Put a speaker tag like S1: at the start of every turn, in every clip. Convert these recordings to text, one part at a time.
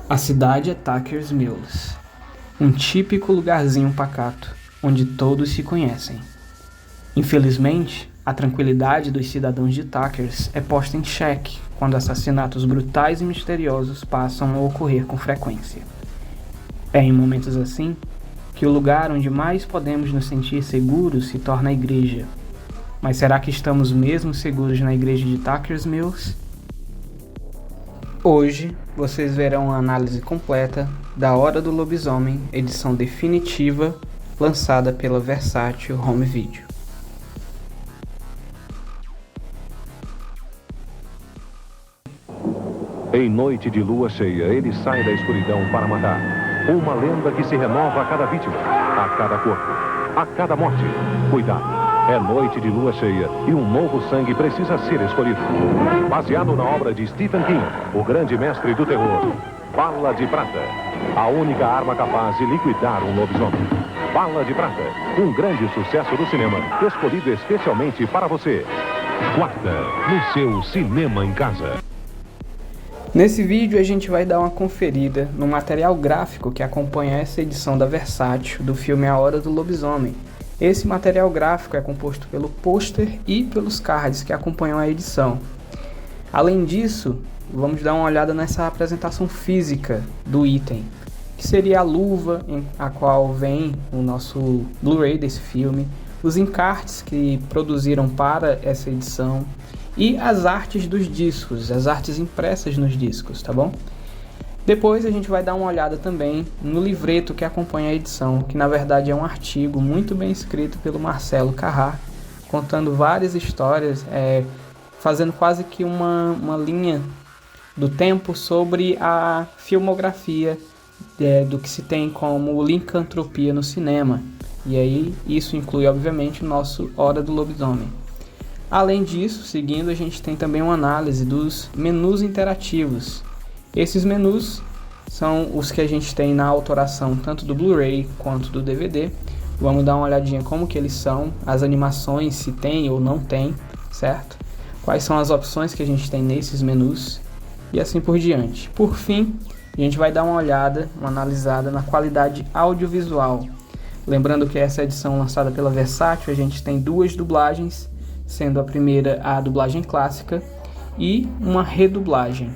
S1: A cidade é Tucker's Mills, um típico lugarzinho pacato, onde todos se conhecem. Infelizmente, a tranquilidade dos cidadãos de Tuckers é posta em xeque quando assassinatos brutais e misteriosos passam a ocorrer com frequência. É em momentos assim que o lugar onde mais podemos nos sentir seguros se torna a igreja. Mas será que estamos mesmo seguros na igreja de Tucker's Mills? Hoje, vocês verão a análise completa da Hora do Lobisomem, edição definitiva, lançada pela Versátil Home Video.
S2: Em noite de lua cheia, ele sai da escuridão para matar. Uma lenda que se renova a cada vítima, a cada corpo, a cada morte. Cuidado! É noite de lua cheia e um novo sangue precisa ser escolhido. Baseado na obra de Stephen King, o grande mestre do terror, Bala de Prata, a única arma capaz de liquidar um lobisomem. Bala de Prata, um grande sucesso do cinema, escolhido especialmente para você. Quarta, no seu cinema em casa.
S1: Nesse vídeo a gente vai dar uma conferida no material gráfico que acompanha essa edição da Versátil do filme A Hora do Lobisomem. Esse material gráfico é composto pelo pôster e pelos cards que acompanham a edição. Além disso, vamos dar uma olhada nessa apresentação física do item, que seria a luva em a qual vem o nosso Blu-ray desse filme, os encartes que produziram para essa edição e as artes dos discos, as artes impressas nos discos, tá bom? Depois a gente vai dar uma olhada também no livreto que acompanha a edição, que na verdade é um artigo muito bem escrito pelo Marcelo Carrá, contando várias histórias, fazendo quase que uma linha do tempo sobre a filmografia do que se tem como licantropia no cinema. E aí isso inclui obviamente o nosso Hora do Lobisomem. Além disso, seguindo, a gente tem também uma análise dos menus interativos. Esses menus são os que a gente tem na autoração tanto do Blu-ray quanto do DVD. Vamos dar uma olhadinha como que eles são, as animações, se tem ou não tem, certo? Quais são as opções que a gente tem nesses menus e assim por diante. Por fim, a gente vai dar uma olhada, uma analisada na qualidade audiovisual. Lembrando que essa edição lançada pela Versátil, a gente tem duas dublagens, sendo a primeira a dublagem clássica e uma redublagem.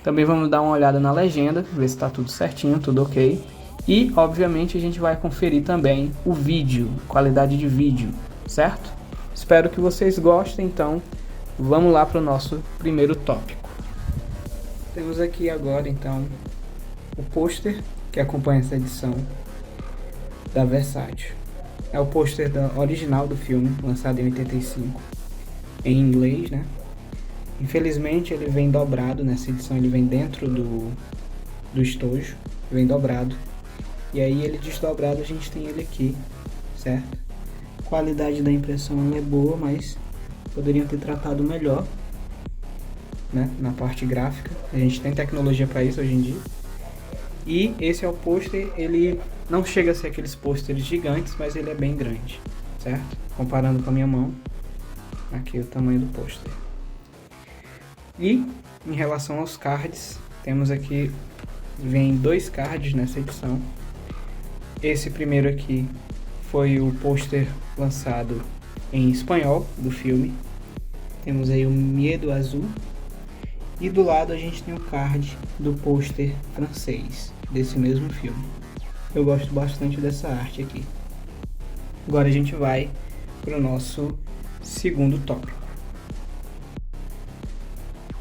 S1: Também vamos dar uma olhada na legenda, ver se está tudo certinho, tudo ok. E, obviamente, a gente vai conferir também o vídeo, qualidade de vídeo, certo? Espero que vocês gostem, então vamos lá para o nosso primeiro tópico. Temos aqui agora, então, o pôster que acompanha essa edição da Versátil. É o pôster original do filme, lançado em 85, em inglês, né? Infelizmente ele vem dobrado, nessa edição ele vem dentro do estojo, vem dobrado. E aí ele desdobrado a gente tem ele aqui, certo? A qualidade da impressão é boa, mas poderiam ter tratado melhor, né? Na parte gráfica, a gente tem tecnologia para isso hoje em dia. E esse é o pôster, ele não chega a ser aqueles pôsteres gigantes, mas ele é bem grande, certo? Comparando com a minha mão, aqui é o tamanho do pôster. E em relação aos cards, temos aqui, vem dois cards nessa edição. Esse primeiro aqui foi o pôster lançado em espanhol do filme. Temos aí o Medo Azul. E do lado a gente tem o card do pôster francês desse mesmo filme. Eu gosto bastante dessa arte aqui. Agora a gente vai para o nosso segundo tópico.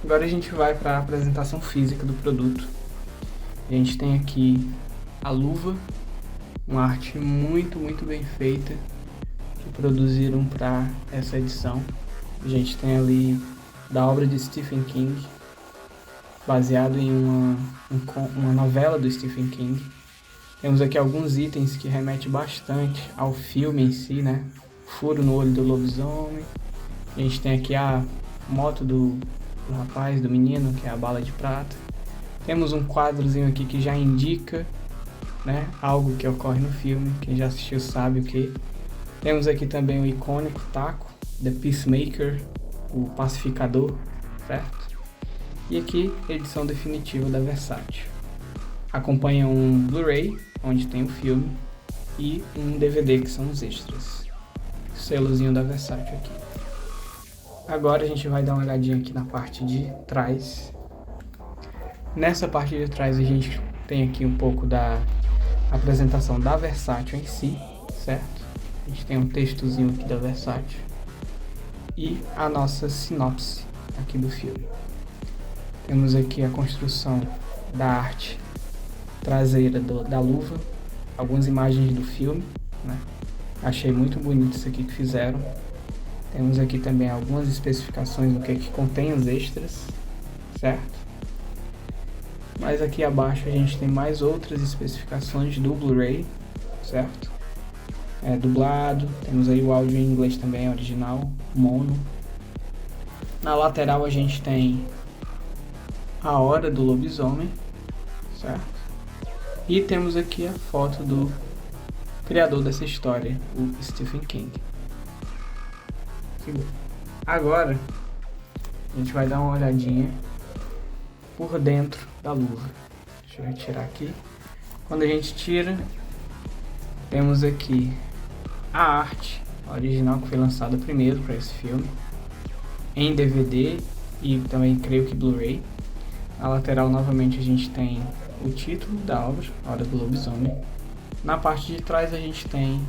S1: Agora a gente vai para a apresentação física do produto. A gente tem aqui a luva, uma arte muito bem feita que produziram para essa edição. A gente tem ali da obra de Stephen King, baseado em uma novela do Stephen King. Temos aqui alguns itens que remetem bastante ao filme em si, né? Furo no olho do lobisomem. A gente tem aqui a moto do rapaz, do menino, que é a bala de prata. Temos um quadrozinho aqui que já indica, né, algo que ocorre no filme. Quem já assistiu sabe o que. Temos aqui também o icônico taco, The Peacemaker, o pacificador, certo? E aqui, edição definitiva da Versátil. acompanha um Blu-ray, onde tem o filme, e um DVD, que são os extras. Selozinho da Versátil aqui. Agora a gente vai dar uma olhadinha aqui na parte de trás. Nessa parte de trás a gente tem aqui um pouco da apresentação da Versátil em si, certo? A gente tem um textozinho aqui da Versátil e a nossa sinopse aqui do filme. Temos aqui a construção da arte traseira da luva, algumas imagens do filme, né? Achei muito bonito isso aqui que fizeram. Temos aqui também algumas especificações do que contém os extras, certo? Mas aqui abaixo a gente tem mais outras especificações do Blu-ray, certo? É dublado, temos aí o áudio em inglês também, original, mono. Na lateral a gente tem a hora do lobisomem, certo? E temos aqui a foto do criador dessa história, o Stephen King. Agora a gente vai dar uma olhadinha por dentro da luva. Deixa eu retirar aqui. Quando a gente tira, temos aqui a arte original que foi lançada primeiro para esse filme, em DVD e também creio que Blu-ray. Na lateral novamente a gente tem o título da obra, A Hora do Lobisomem. Na parte de trás a gente tem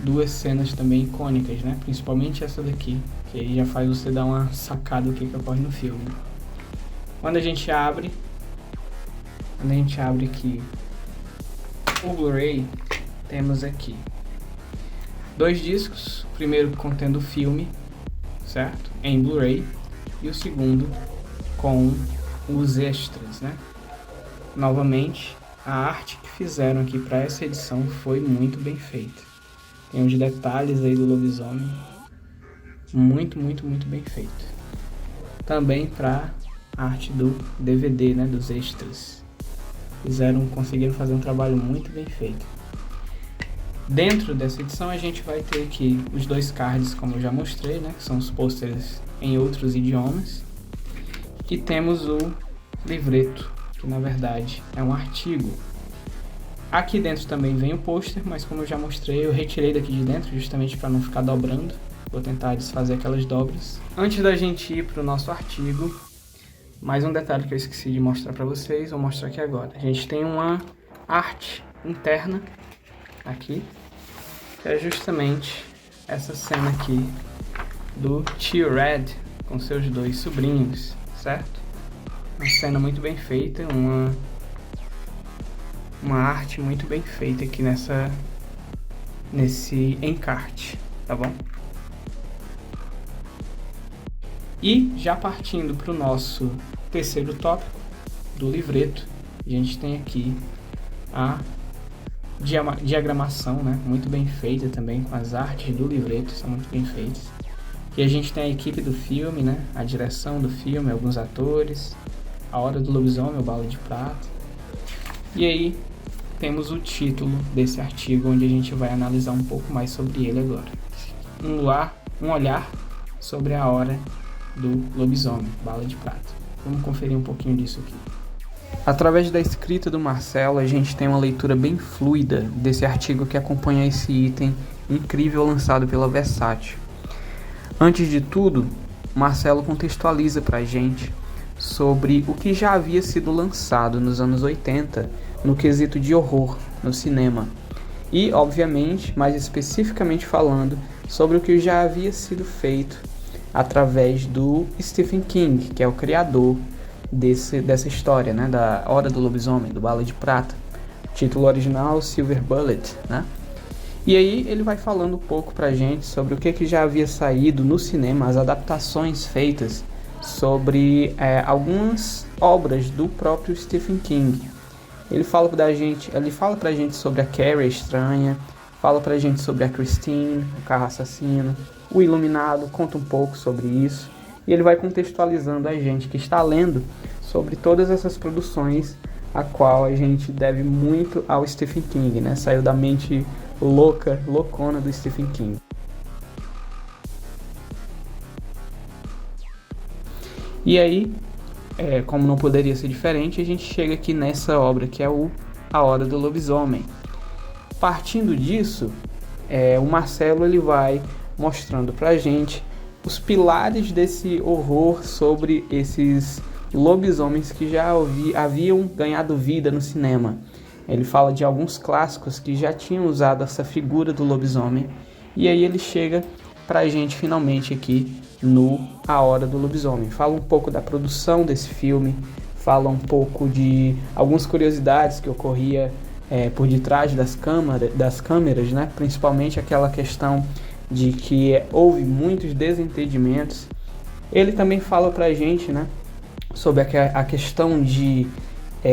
S1: duas cenas também icônicas, né? Principalmente essa daqui, que aí já faz você dar uma sacada do que ocorre no filme. Quando a gente abre aqui o Blu-ray, temos aqui 2 discos, o primeiro contendo o filme, certo? Em Blu-ray, e o segundo com os extras, né? Novamente, a arte que fizeram aqui para essa edição foi muito bem feita. Tem uns detalhes aí do lobisomem muito bem feito. Também para a arte do DVD, né, dos extras. Conseguiram fazer um trabalho muito bem feito. Dentro dessa edição a gente vai ter aqui os 2 cards, como eu já mostrei, né, que são os pôsteres em outros idiomas. E temos o livreto, que na verdade é um artigo. Aqui dentro também vem o pôster, mas como eu já mostrei, eu retirei daqui de dentro justamente para não ficar dobrando. Vou tentar desfazer aquelas dobras. Antes da gente ir para o nosso artigo, mais um detalhe que eu esqueci de mostrar para vocês, vou mostrar aqui agora. A gente tem uma arte interna aqui, que é justamente essa cena aqui do tio Red com seus 2 sobrinhos, certo? Uma cena muito bem feita, uma arte muito bem feita aqui nesse encarte, tá bom? E já partindo para o nosso terceiro tópico do livreto, a gente tem aqui a diagramação, né? Muito bem feita também, com as artes do livreto, são muito bem feitas. E a gente tem a equipe do filme, né? A direção do filme, alguns atores, A Hora do Lobisomem, o Bala de Prata. E aí temos o título desse artigo, onde a gente vai analisar um pouco mais sobre ele agora. Um olhar sobre a Hora do Lobisomem, Bala de Prata. Vamos conferir um pouquinho disso aqui. Através da escrita do Marcelo, a gente tem uma leitura bem fluida desse artigo que acompanha esse item incrível lançado pela Versátil. Antes de tudo, Marcelo contextualiza pra gente sobre o que já havia sido lançado nos anos 80 no quesito de horror no cinema. E, obviamente, mais especificamente falando sobre o que já havia sido feito através do Stephen King, que é o criador dessa história, né, da Hora do Lobisomem, do Bala de Prata. Título original, Silver Bullet, né? E aí ele vai falando um pouco pra gente sobre o que já havia saído no cinema, as adaptações feitas sobre algumas obras do próprio Stephen King. Ele fala pra gente sobre a Carrie a Estranha, fala pra gente sobre a Christine, o Carro Assassino, o Iluminado, conta um pouco sobre isso. E ele vai contextualizando a gente que está lendo sobre todas essas produções, a qual a gente deve muito ao Stephen King, né? Saiu da mente loucona do Stephen King. E aí, como não poderia ser diferente, a gente chega aqui nessa obra que é A Hora do Lobisomem. Partindo disso, o Marcelo ele vai mostrando pra gente os pilares desse horror sobre esses lobisomens que já haviam ganhado vida no cinema. Ele fala de alguns clássicos que já tinham usado essa figura do lobisomem, e aí ele chega pra gente finalmente aqui no A Hora do Lobisomem. Fala um pouco da produção desse filme, fala um pouco de algumas curiosidades que ocorria por detrás das câmeras, né? Principalmente aquela questão de que houve muitos desentendimentos. Ele também fala pra gente, né, sobre a questão de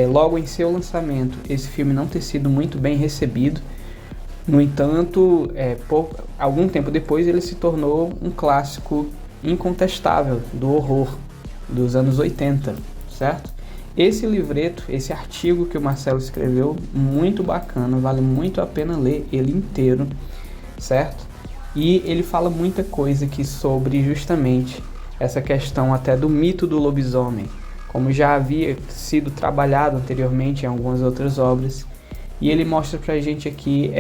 S1: logo em seu lançamento esse filme não ter sido muito bem recebido. No entanto, algum tempo depois ele se tornou um clássico incontestável do horror dos anos 80, certo? Esse livreto, esse artigo que o Marcelo escreveu, muito bacana, vale muito a pena ler ele inteiro, certo? E ele fala muita coisa aqui sobre justamente essa questão até do mito do lobisomem, como já havia sido trabalhado anteriormente em algumas outras obras. E ele mostra pra gente aqui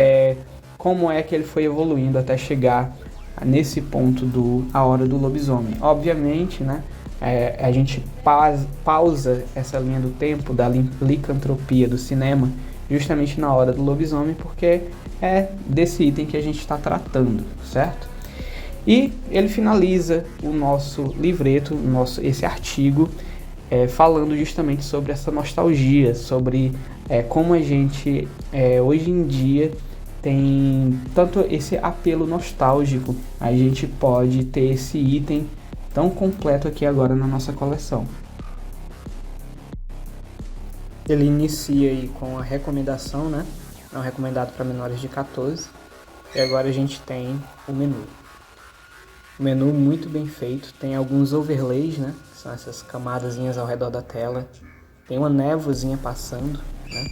S1: como é que ele foi evoluindo até chegar nesse ponto do A Hora do Lobisomem. Obviamente, né, a gente pausa essa linha do tempo da licantropia do cinema justamente na Hora do Lobisomem, porque é desse item que a gente está tratando, certo? E ele finaliza o nosso livreto, esse artigo, falando justamente sobre essa nostalgia, sobre como a gente hoje em dia tem tanto esse apelo nostálgico, a gente pode ter esse item tão completo aqui agora na nossa coleção. Ele inicia aí com a recomendação, né? É um recomendado para menores de 14. E agora a gente tem o menu. O menu muito bem feito, tem alguns overlays, né? São essas camadazinhas ao redor da tela. Tem uma névoazinha passando, né?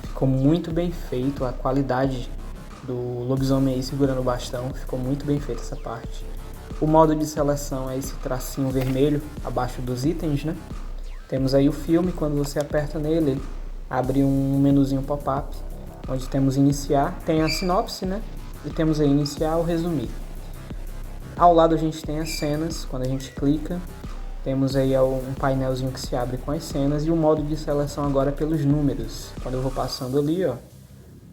S1: Ficou muito bem feito, a qualidade do lobisomem aí segurando o bastão, ficou muito bem feita essa parte. O modo de seleção é esse tracinho vermelho abaixo dos itens, né? Temos aí o filme, quando você aperta nele, abre um menuzinho pop-up, onde temos iniciar, tem a sinopse, né? E temos aí iniciar ou resumir. Ao lado a gente tem as cenas, quando a gente clica, temos aí um painelzinho que se abre com as cenas, e o modo de seleção agora é pelos números. Quando eu vou passando ali, ó,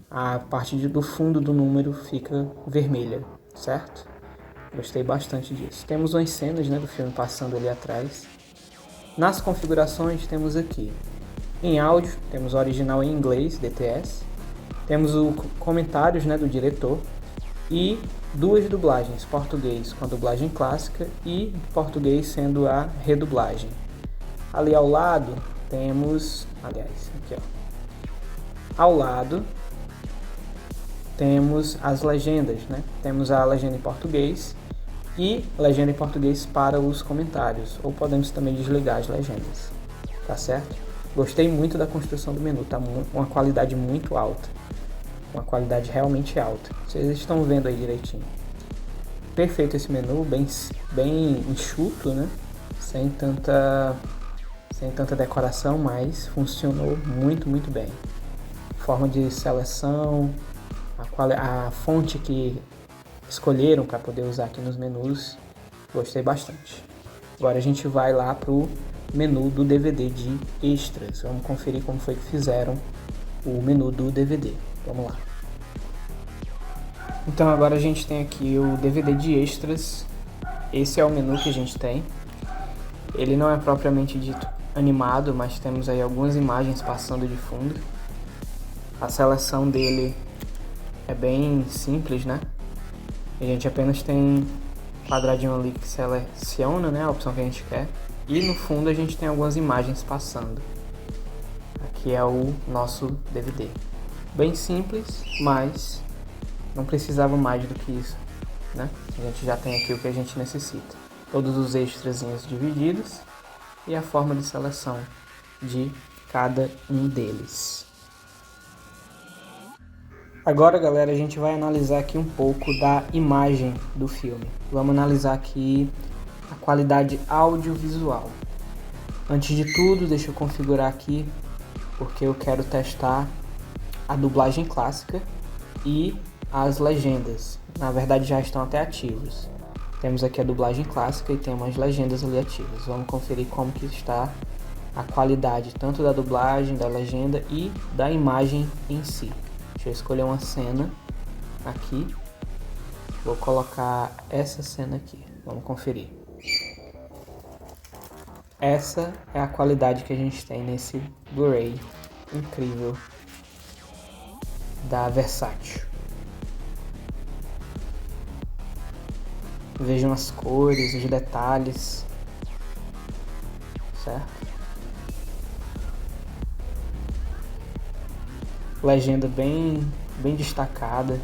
S1: a parte do fundo do número fica vermelha, certo? Gostei bastante disso. Temos umas cenas, né, do filme passando ali atrás. Nas configurações temos aqui, em áudio, temos o original em inglês, DTS. Temos os comentários, né, do diretor. E duas dublagens, português com a dublagem clássica e português sendo a redublagem. Ali ao lado temos, aqui ó, ao lado temos as legendas, né? Temos a legenda em português e legenda em português para os comentários, ou podemos também desligar as legendas, tá certo? Gostei muito da construção do menu, tá uma qualidade muito alta, uma qualidade realmente alta. Vocês estão vendo aí direitinho. Perfeito esse menu, bem enxuto, né? Sem tanta decoração, mas funcionou muito bem. Forma de seleção, a fonte que escolheram para poder usar aqui nos menus, gostei bastante. Agora a gente vai lá pro menu do DVD de extras. Vamos conferir como foi que fizeram o menu do DVD. Vamos lá. Então agora a gente tem aqui o DVD de extras. Esse é o menu que a gente tem. Ele não é propriamente dito animado, mas temos aí algumas imagens passando de fundo. A seleção dele é bem simples, né? A gente apenas tem um quadradinho ali que seleciona, né, a opção que a gente quer. E no fundo a gente tem algumas imagens passando. Aqui é o nosso DVD. Bem simples, mas não precisava mais do que isso, né? A gente já tem aqui o que a gente necessita. Todos os extrazinhos divididos e a forma de seleção de cada um deles. Agora, galera, a gente vai analisar aqui um pouco da imagem do filme. Vamos analisar aqui a qualidade audiovisual. Antes de tudo, deixa eu configurar aqui, porque eu quero testar a dublagem clássica e as legendas. Na verdade já estão até ativos. Temos aqui a dublagem clássica e temos as legendas ali ativas. Vamos conferir como que está a qualidade tanto da dublagem, da legenda e da imagem em si. Deixa eu escolher uma cena aqui. Vou colocar essa cena aqui. Vamos conferir. Essa é a qualidade que a gente tem nesse Blu-ray incrível da Versátil. Vejam as cores, os detalhes, certo? Legenda bem destacada.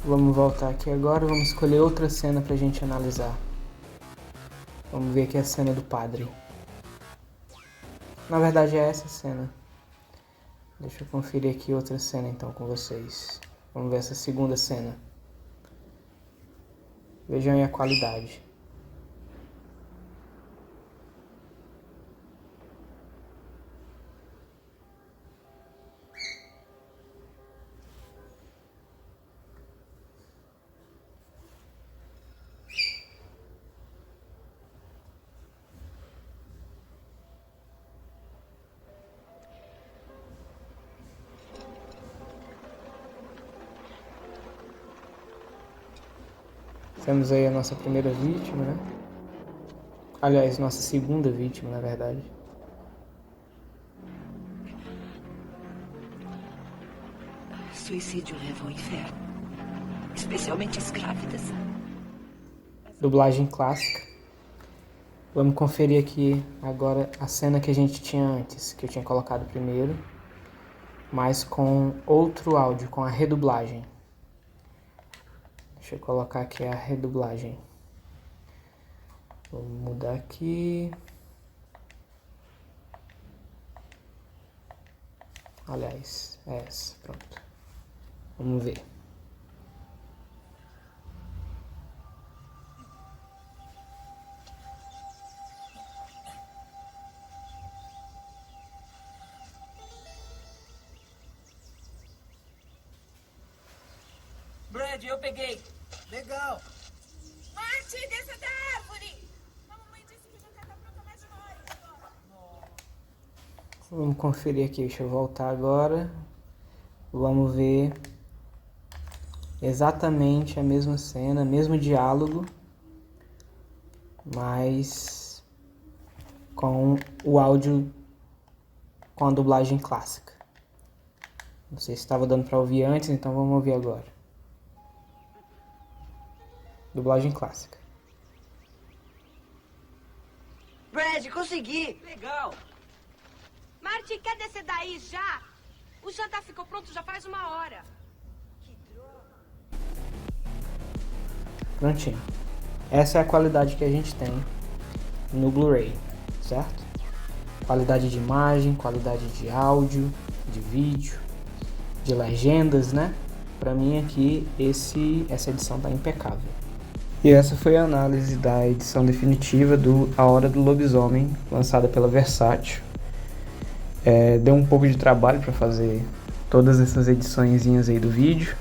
S1: Vamos voltar aqui agora, vamos escolher outra cena pra gente analisar. Vamos ver aqui a cena do padre. Na verdade é essa cena. Deixa eu conferir aqui outra cena então com vocês. Vamos ver essa segunda cena. Vejam aí a qualidade. Temos aí a nossa primeira vítima, né? Aliás, nossa segunda vítima, na verdade.
S3: Suicídio leva ao inferno, especialmente as grávidas.
S1: Dublagem clássica. Vamos conferir aqui agora a cena que a gente tinha antes, que eu tinha colocado primeiro, mas com outro áudio, com a redublagem. Deixa eu colocar aqui a redublagem. Vou mudar aqui. Aliás, é essa, pronto. Vamos ver.
S4: Brad, eu peguei.
S5: Legal.
S6: Marty, desça da árvore! A mamãe disse que já tá pronta mais de uma hora.
S1: Vamos conferir aqui, deixa eu voltar agora. Vamos ver exatamente a mesma cena, mesmo diálogo, mas com o áudio com a dublagem clássica. Não sei se estava dando para ouvir antes, então vamos ouvir agora. Dublagem clássica.
S3: Brad, consegui!
S4: Legal.
S6: Marty, quer descer daí já? O jantar ficou pronto já faz uma hora.
S1: Prontinho. Essa é a qualidade que a gente tem no Blu-ray, certo? Qualidade de imagem, qualidade de áudio, de vídeo, de legendas, né? Pra mim aqui, essa edição tá impecável. E essa foi a análise da edição definitiva do A Hora do Lobisomem, lançada pela Versátil. Deu um pouco de trabalho para fazer todas essas ediçõezinhas aí do vídeo.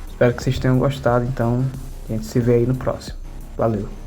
S1: Espero que vocês tenham gostado, então a gente se vê aí no próximo. Valeu!